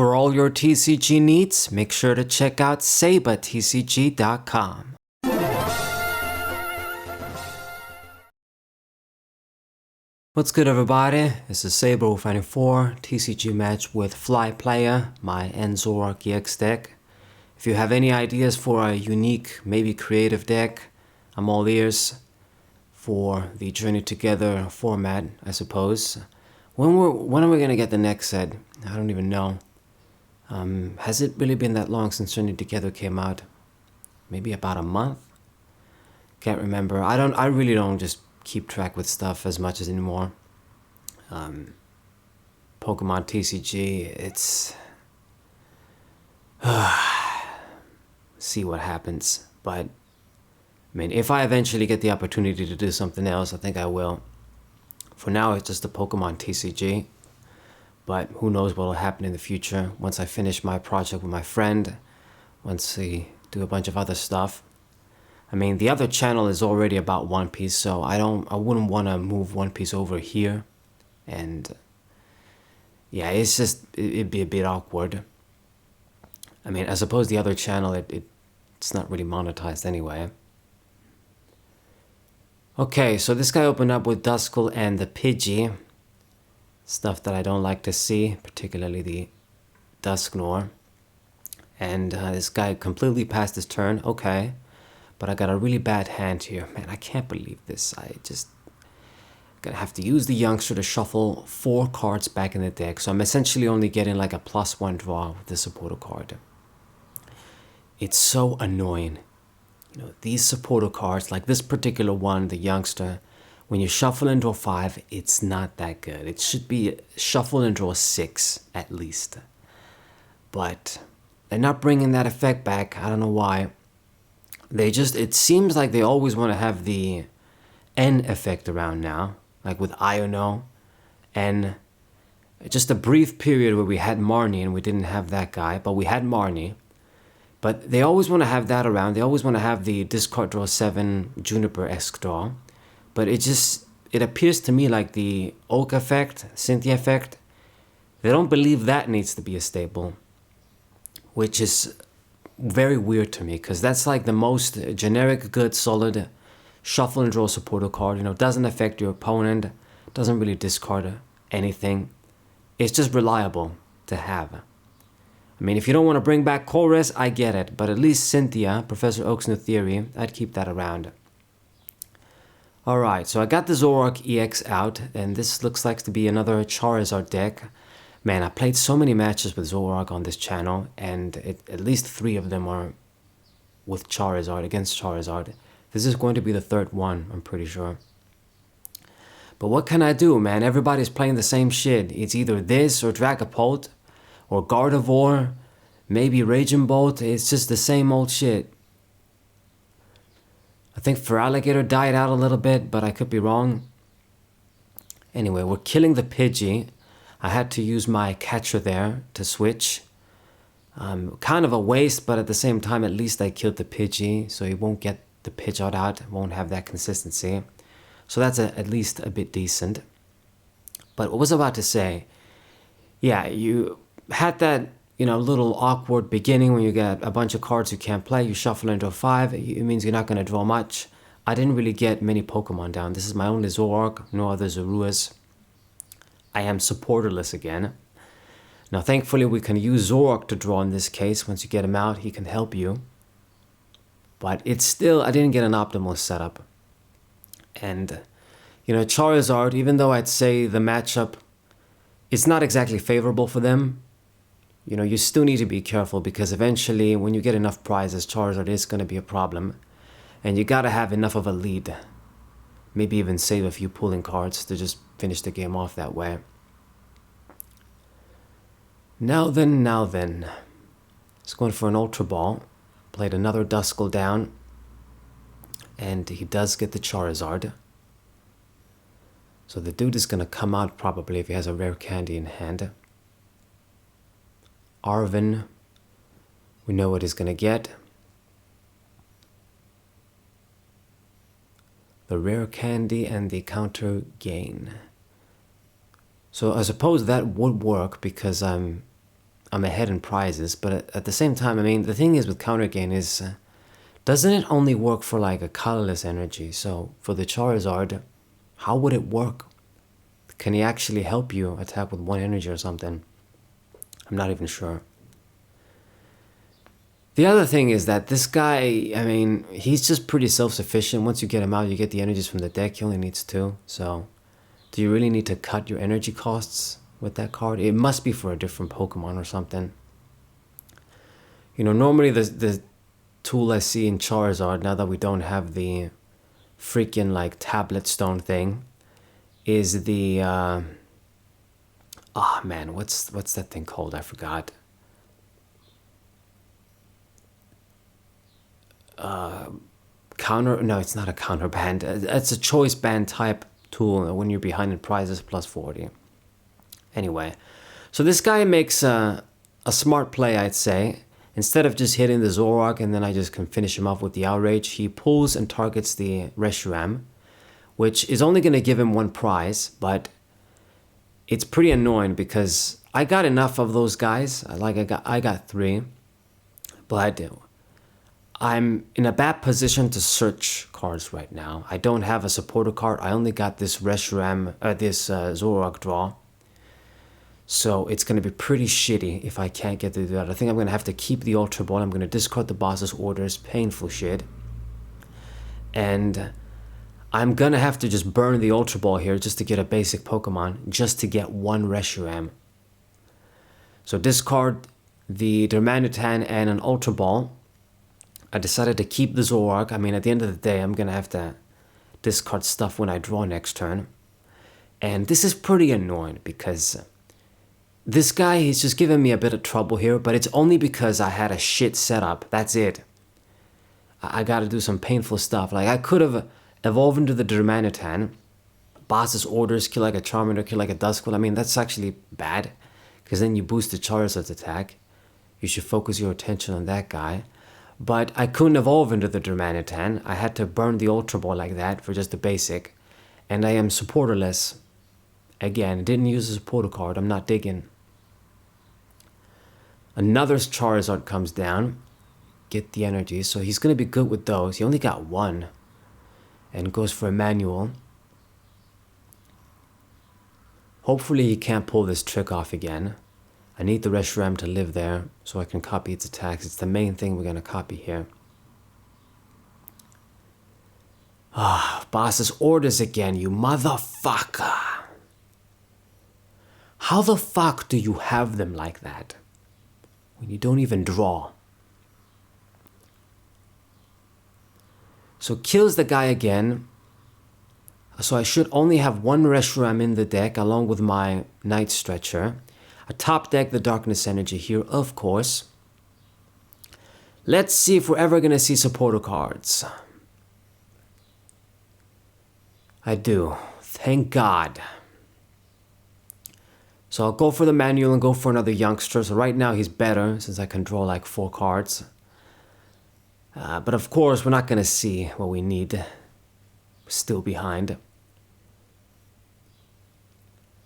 For all your TCG needs, make sure to check out sabatcg.com. What's good, everybody? This is Saber054 TCG match with Fly Player, my Zoroark EX deck. If you have any ideas for a unique, maybe creative deck, I'm all ears for the Journey Together format, I suppose. When are we gonna get the next set? I don't even know. Has it really been that long since Journey Together came out? Maybe about a month? Can't remember. I really don't just keep track with stuff as much as anymore. Pokemon TCG, it's see what happens. But I mean, if I eventually get the opportunity to do something else, I think I will. For now, it's just the Pokemon TCG. But who knows what will happen in the future once I finish my project with my friend, once we do a bunch of other stuff. I mean, the other channel is already about One Piece, so I wouldn't want to move One Piece over here. And yeah, it'd be a bit awkward. I mean, I suppose the other channel, it's not really monetized anyway. Okay, so this guy opened up with Dusknoir and the Pidgey. Stuff that I don't like to see, particularly the Dusknoir. And this guy completely passed his turn, okay. But I got a really bad hand here. Man, I can't believe this. I just gonna have to use the youngster to shuffle 4 cards back in the deck. So I'm essentially only getting like a +1 draw with the supporter card. It's so annoying. You know, these supporter cards, like this particular one, the youngster, when you shuffle and draw 5, it's not that good. It should be shuffle and draw 6 at least. But they're not bringing that effect back. I don't know why. It seems like they always want to have the N effect around now, like with Iono, and just a brief period where we had Marnie and we didn't have that guy, but we had Marnie. But they always want to have that around. They always want to have the discard draw 7 Juniper-esque draw. But it appears to me like the Oak effect, Cynthia effect, they don't believe that needs to be a staple, which is very weird to me, because that's like the most generic, good, solid shuffle and draw supporter card. You know, doesn't affect your opponent, doesn't really discard anything. It's just reliable to have. I mean, if you don't want to bring back Chorus, I get it, but at least Cynthia, Professor Oak's new theory, I'd keep that around. Alright, so I got the Zoroark EX out, and this looks like to be another Charizard deck. Man, I played so many matches with Zoroark on this channel, and at least 3 of them are with Charizard, against Charizard. This is going to be the 3rd one, I'm pretty sure. But what can I do, man? Everybody's playing the same shit. It's either this, or Dragapult, or Gardevoir, maybe Raging Bolt. It's just the same old shit. I think Feraligatr died out a little bit, but I could be wrong. Anyway, we're killing the Pidgey. I had to use my catcher there to switch. Kind of a waste, but at the same time, at least I killed the Pidgey, so he won't get the Pidgeot out, won't have that consistency. So that's at least a bit decent. But what was I about to say? Yeah, you had that, you know, little awkward beginning when you get a bunch of cards you can't play. You shuffle into a 5. It means you're not going to draw much. I didn't really get many Pokemon down. This is my only Zoroark, no other Zoruas. I am supporterless again. Now, thankfully, we can use Zoroark to draw in this case. Once you get him out, he can help you. But it's still, I didn't get an optimal setup. And, you know, Charizard, even though I'd say the matchup, it's not exactly favorable for them. You know, you still need to be careful, because eventually, when you get enough prizes, Charizard is going to be a problem. And you got to have enough of a lead. Maybe even save a few pulling cards to just finish the game off that way. Now then. He's going for an Ultra Ball. Played another Dusknoir down. And he does get the Charizard. So the dude is going to come out probably if he has a rare candy in hand. Arvin, we know what he's going to get. The rare candy and the counter gain. So I suppose that would work, because I'm ahead in prizes, but at the same time, I mean, the thing is with counter gain is, doesn't it only work for like a colorless energy? So for the Charizard, how would it work? Can he actually help you attack with one energy or something? I'm not even sure. The other thing is that this guy, I mean, he's just pretty self-sufficient. Once you get him out, you get the energies from the deck. He only needs 2. So do you really need to cut your energy costs with that card? It must be for a different Pokemon or something. You know, normally the tool I see in Charizard, now that we don't have the freaking like tablet stone thing, is the oh man, what's that thing called? I forgot. No, it's not a counter band. It's a choice band type tool when you're behind in prizes plus 40. Anyway, so this guy makes a smart play, I'd say. Instead of just hitting the Zoroark and then I just can finish him off with the Outrage, he pulls and targets the Reshiram, which is only going to give him 1 prize, but it's pretty annoying because I got enough of those guys. I got 3, but I'm in a bad position to search cards right now. I don't have a supporter card. I only got this Reshiram, this Zoroark draw. So it's going to be pretty shitty if I can't get to do that. I think I'm going to have to keep the Ultra Ball. I'm going to discard the boss's orders. Painful shit. And I'm going to have to just burn the Ultra Ball here just to get a basic Pokemon. Just to get 1 Reshiram. So discard the Darmanitan and an Ultra Ball. I decided to keep the Zoroark. I mean, at the end of the day, I'm going to have to discard stuff when I draw next turn. And this is pretty annoying because this guy, he's just giving me a bit of trouble here, but it's only because I had a shit setup. That's it. I got to do some painful stuff. Like, I could have evolved into the Darmanitan, boss's orders, kill like a Charmander, kill like a Dusknoir. I mean, that's actually bad, because then you boost the Charizard's attack. You should focus your attention on that guy. But I couldn't evolve into the Darmanitan. I had to burn the Ultra Ball like that for just the basic. And I am supporterless. Again, didn't use a supporter card. I'm not digging. Another Charizard comes down. Get the energy. So he's going to be good with those. He only got 1. And goes for a manual. Hopefully he can't pull this trick off again. I need the Reshiram to live there so I can copy its attacks. It's the main thing we're going to copy here. Ah, boss's orders again, you motherfucker. How the fuck do you have them like that when you don't even draw? So kills the guy again. So I should only have 1 Reshiram in the deck along with my Night Stretcher. I top deck the Darkness Energy here, of course. Let's see if we're ever going to see supporter cards. I do. Thank God. So I'll go for the manual and go for another youngster. So right now he's better since I can draw like 4 cards. But of course we're not going to see what we need. We're still behind.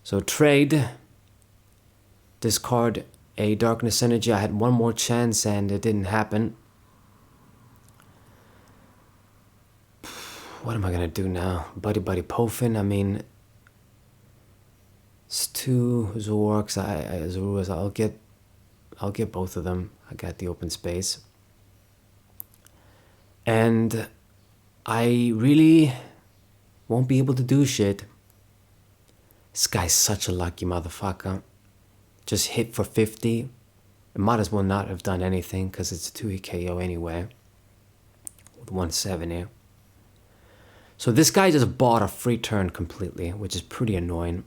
So trade. Discard a Darkness Energy. I had 1 more chance and it didn't happen. What am I going to do now? Buddy Pofin, I mean, it's 2 Zoroarks. I'll get both of them. I got the open space. And I really won't be able to do shit. This guy's such a lucky motherfucker. Just hit for 50. It might as well not have done anything because it's a 2-hit KO anyway. With 170. So this guy just bought a free turn completely, which is pretty annoying.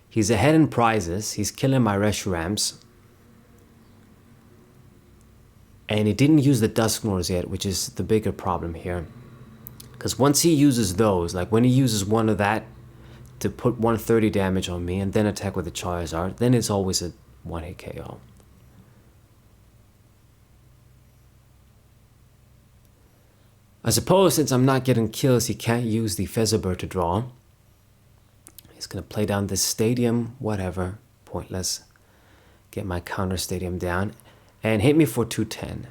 He's ahead in prizes. He's killing my Reshirams. And he didn't use the Dusknoirs yet, which is the bigger problem here. Because once he uses those, like when he uses one of that to put 130 damage on me and then attack with the Charizard, then it's always a 1-hit KO. I suppose since I'm not getting kills, he can't use the Fezzabur to draw. He's going to play down this stadium, whatever, pointless. Get my counter stadium down. And hit me for 210.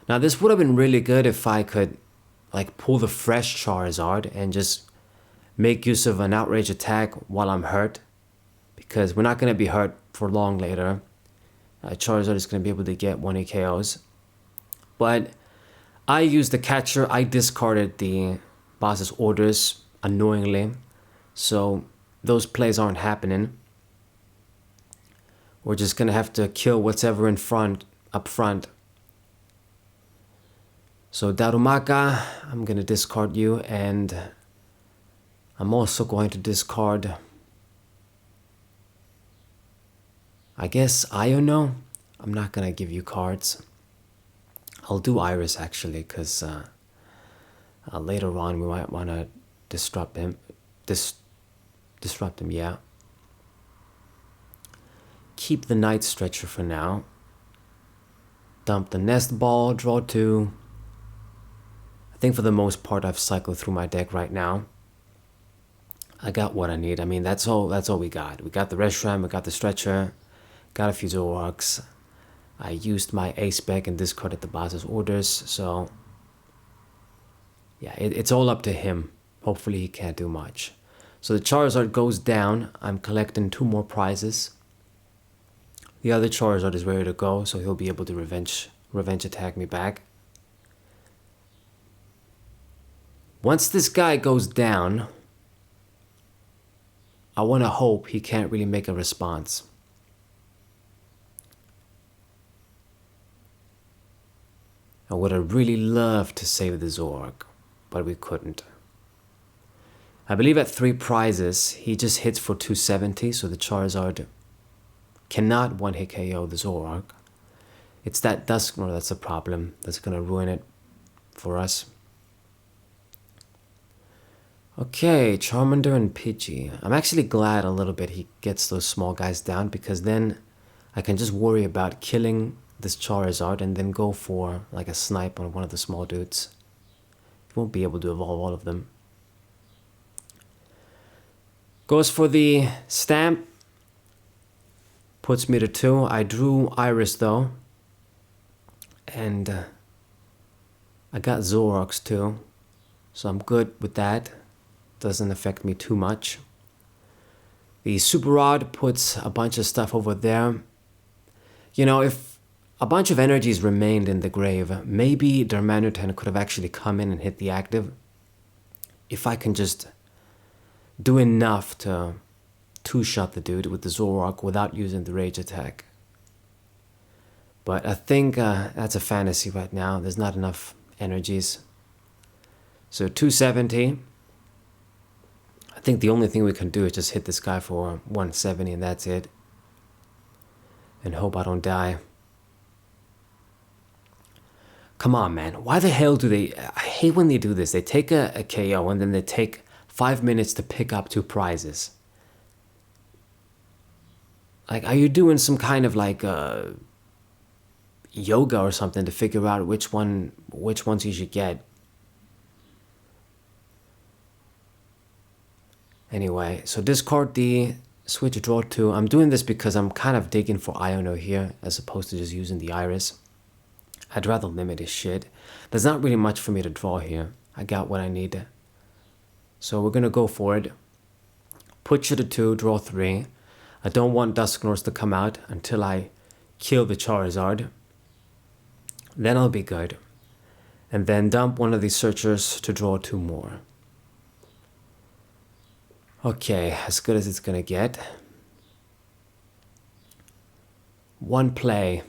Now this would have been really good if I could like pull the fresh Charizard and just make use of an outrage attack while I'm hurt. Because we're not going to be hurt for long later. Charizard is going to be able to get 1 KOs. But I used the catcher. I discarded the boss's orders annoyingly. So those plays aren't happening. We're just going to have to kill what's ever in front, up front. So Darumaka, I'm going to discard you, and I'm also going to discard, I guess, Iono. I'm not going to give you cards. I'll do Iris actually, because later on we might want to disrupt him. Disrupt him, yeah. Keep the Night Stretcher for now. Dump the Nest Ball, draw 2. I think for the most part I've cycled through my deck right now. I got what I need. I mean, that's all we got. We got the Reshiram, we got the Stretcher, got a few Zoroarks. I used my Ace spec and discarded the boss's orders, so yeah, it's all up to him. Hopefully he can't do much. So the Charizard goes down. I'm collecting 2 more prizes. The other Charizard is ready to go, so he'll be able to revenge attack me back. Once this guy goes down, I want to hope he can't really make a response. I would have really loved to save the Zoroark, but we couldn't. I believe at 3 prizes, he just hits for 270, so the Charizard cannot 1-hit KO the Zoroark. It's that Dusknoir that's a problem, that's going to ruin it for us. Okay, Charmander and Pidgey. I'm actually glad a little bit he gets those small guys down, because then I can just worry about killing this Charizard and then go for like a snipe on one of the small dudes. He won't be able to evolve all of them. Goes for the Stamp. Puts me to 2. I drew Iris though. And I got Zoroarks too. So I'm good with that. Doesn't affect me too much. The Super Rod puts a bunch of stuff over there. You know, if a bunch of energies remained in the grave, maybe Darmanitan could have actually come in and hit the active. If I can just do enough to two-shot the dude with the Zoroark without using the rage attack. But I think that's a fantasy right now. There's not enough energies. So 270. I think the only thing we can do is just hit this guy for 170 and that's it. And hope I don't die. Come on, man. Why the hell do they... I hate when they do this. They take a KO and then they take 5 minutes to pick up 2 prizes. Like, are you doing some kind of like yoga or something to figure out which ones you should get? Anyway, so discard the switch, draw 2. I'm doing this because I'm kind of digging for Iono here as opposed to just using the Iris. I'd rather limit his shit. There's not really much for me to draw here. I got what I need. So we're gonna go for it. Put you to 2, draw 3. I don't want Dusknoirs to come out until I kill the Charizard. Then I'll be good. And then dump one of these searchers to draw 2 more. Okay, as good as it's gonna get. One play.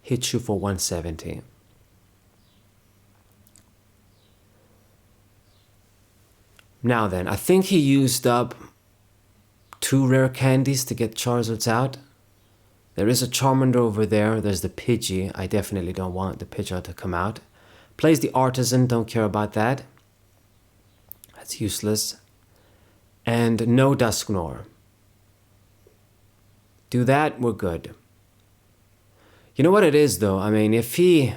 Hit you for 170. Now then, I think he used up 2 rare candies to get Charizards out. There is a Charmander over there. There's the Pidgey. I definitely don't want the Pidgeot to come out. Plays the Artisan. Don't care about that. That's useless. And no Dusknoir. Do that, we're good. You know what it is though? I mean, if he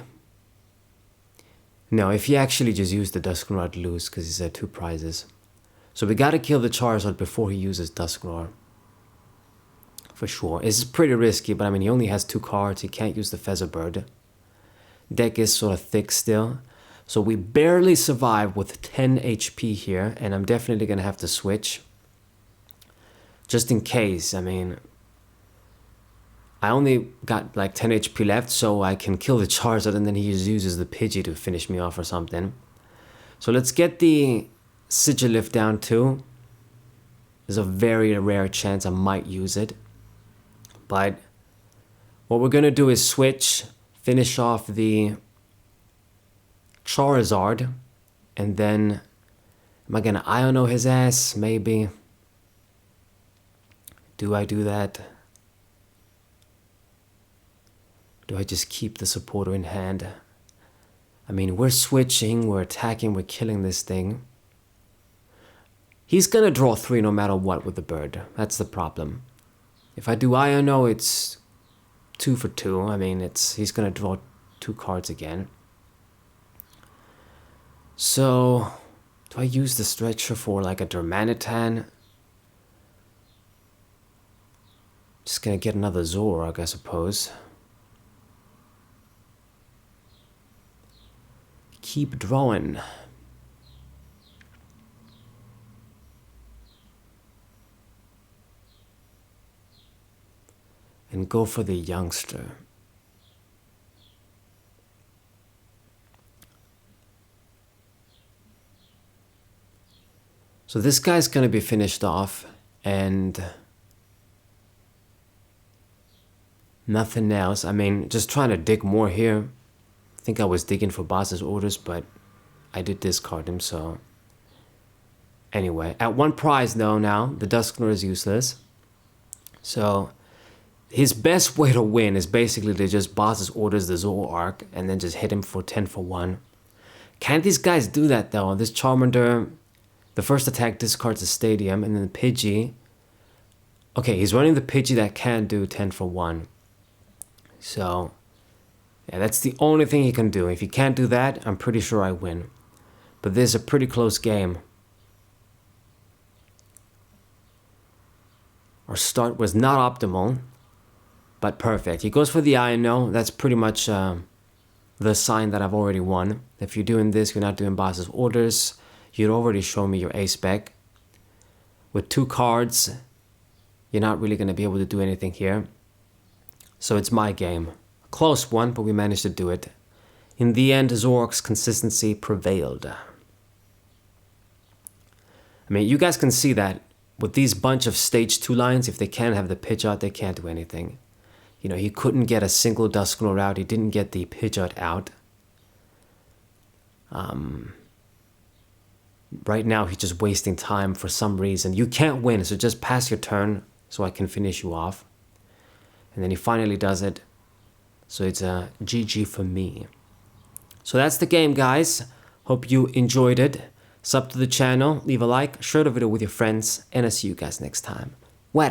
actually just used the Dusknoir, I'd lose because he's at 2 prizes. So we gotta kill the Charizard before he uses Dusknoir. for sure. It's pretty risky, but I mean, he only has 2 cards. He can't use the Featherbird. Deck is sort of thick still. So we barely survive with 10 HP here, and I'm definitely going to have to switch. Just in case, I mean, I only got like 10 HP left, so I can kill the Charizard, and then he just uses the Pidgey to finish me off or something. So let's get the Sigilift down too. There's a very rare chance I might use it. But what we're going to do is switch, finish off the Charizard, and then am I going to Iono his ass? Maybe. Do I do that? Do I just keep the supporter in hand? I mean, we're switching, we're attacking, we're killing this thing. He's gonna draw 3 no matter what with the bird. That's the problem. If I do Iono, it's 2 for 2. I mean, he's gonna draw 2 cards again. So, do I use the stretcher for like a Darmanitan? Just gonna get another Zoroark, I suppose. Keep drawing. And go for the youngster. So this guy's gonna be finished off, and nothing else. I mean, just trying to dig more here. I think I was digging for boss's orders, but I did discard him, so. Anyway, at 1 prize though now, the Dusknoir is useless. So, his best way to win is basically to just boss's orders the Zoroark and then just hit him for 10 for 1. Can't these guys do that though? This Charmander, the first attack discards the Stadium, and then the Pidgey. Okay, he's running the Pidgey that can do 10 for 1. So, yeah, that's the only thing he can do. If he can't do that, I'm pretty sure I win. But this is a pretty close game. Our start was not optimal, but perfect. He goes for the Iono. That's pretty much the sign that I've already won. If you're doing this, you're not doing boss's orders. You'd already show me your A-spec. With 2 cards, you're not really going to be able to do anything here. So it's my game. Close one, but we managed to do it. In the end, Zoroark's consistency prevailed. I mean, you guys can see that with these bunch of stage 2 lines, if they can't have the Pidgeot, they can't do anything. You know, he couldn't get a single Dusknoir out. He didn't get the Pidgeot out. Right now, he's just wasting time for some reason. You can't win, so just pass your turn so I can finish you off. And then he finally does it. So it's a GG for me. So that's the game, guys. Hope you enjoyed it. Sub to the channel, leave a like, share the video with your friends, and I'll see you guys next time. Where